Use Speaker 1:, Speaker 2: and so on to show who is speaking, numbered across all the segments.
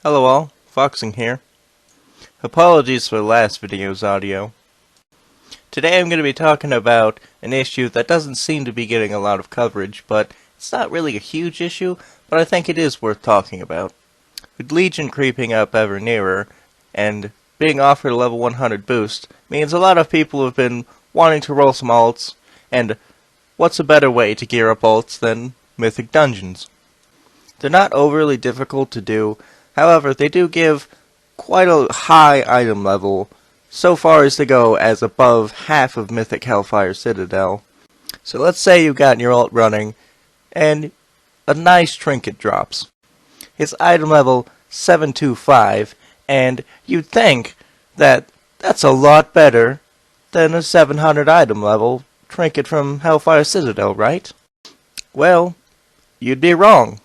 Speaker 1: Hello all, Foxing here. Apologies for the last video's audio. Today I'm going to be talking about an issue that doesn't seem to be getting a lot of coverage, but it's not really a huge issue, but I think it is worth talking about. With Legion creeping up ever nearer, and being offered a level 100 boost, means a lot of people have been wanting to roll some alts, and what's a better way to gear up alts than Mythic dungeons? They're not overly difficult to do. However, they do give quite a high item level, so far as to go as above half of Mythic Hellfire Citadel. So let's say you got your ult running, and a nice trinket drops. It's item level 725, and you'd think that that's a lot better than a 700 item level trinket from Hellfire Citadel, right? Well, you'd be wrong.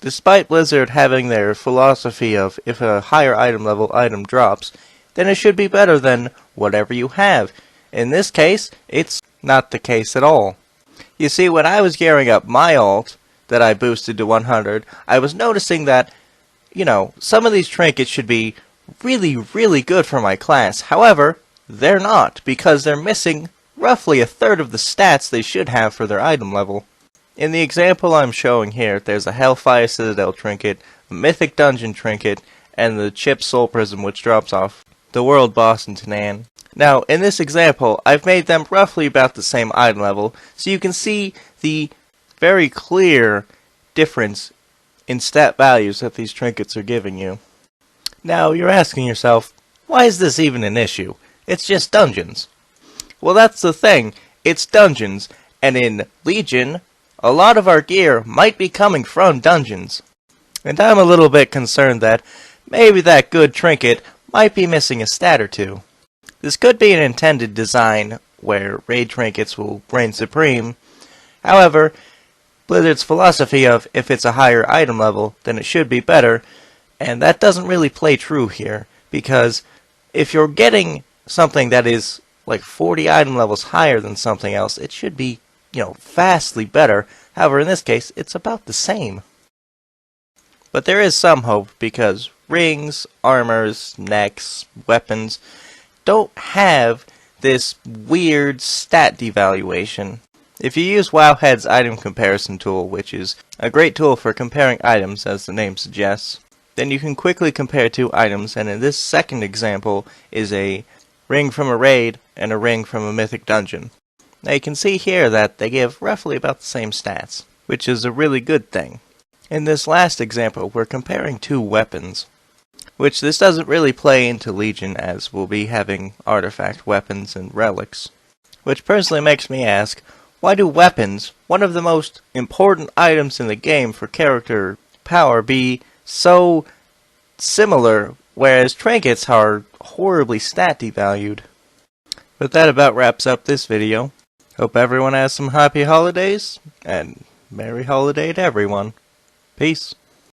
Speaker 1: Despite Blizzard having their philosophy of if a higher item level item drops, then it should be better than whatever you have. In this case, it's not the case at all. You see, when I was gearing up my ult that I boosted to 100, I was noticing that, some of these trinkets should be really, really good for my class. However, they're not, because they're missing roughly a third of the stats they should have for their item level. In the example I'm showing here, there's a Hellfire Citadel trinket, a Mythic Dungeon trinket, and the Chip Soul Prism, which drops off the World Boss in Tanan. Now, in this example, I've made them roughly about the same item level, so you can see the very clear difference in stat values that these trinkets are giving you. Now, you're asking yourself, why is this even an issue? It's just dungeons. Well, that's the thing. It's dungeons, and in Legion, a lot of our gear might be coming from dungeons. And I'm a little bit concerned that maybe that good trinket might be missing a stat or two. This could be an intended design where raid trinkets will reign supreme. However, Blizzard's philosophy of if it's a higher item level, then it should be better, and that doesn't really play true here, because if you're getting something that is like 40 item levels higher than something else, it should be vastly better. However, in this case, it's about the same. But there is some hope, because rings, armors, necks, weapons don't have this weird stat devaluation. If you use Wowhead's item comparison tool, which is a great tool for comparing items as the name suggests, then you can quickly compare two items, and in this second example is a ring from a raid and a ring from a Mythic dungeon. Now you can see here that they give roughly about the same stats, which is a really good thing. In this last example, we're comparing two weapons, which this doesn't really play into Legion, as we'll be having artifact weapons and relics. Which personally makes me ask, why do weapons, one of the most important items in the game for character power, be so similar, whereas trinkets are horribly stat devalued? But that about wraps up this video. Hope everyone has some happy holidays, and merry holiday to everyone. Peace.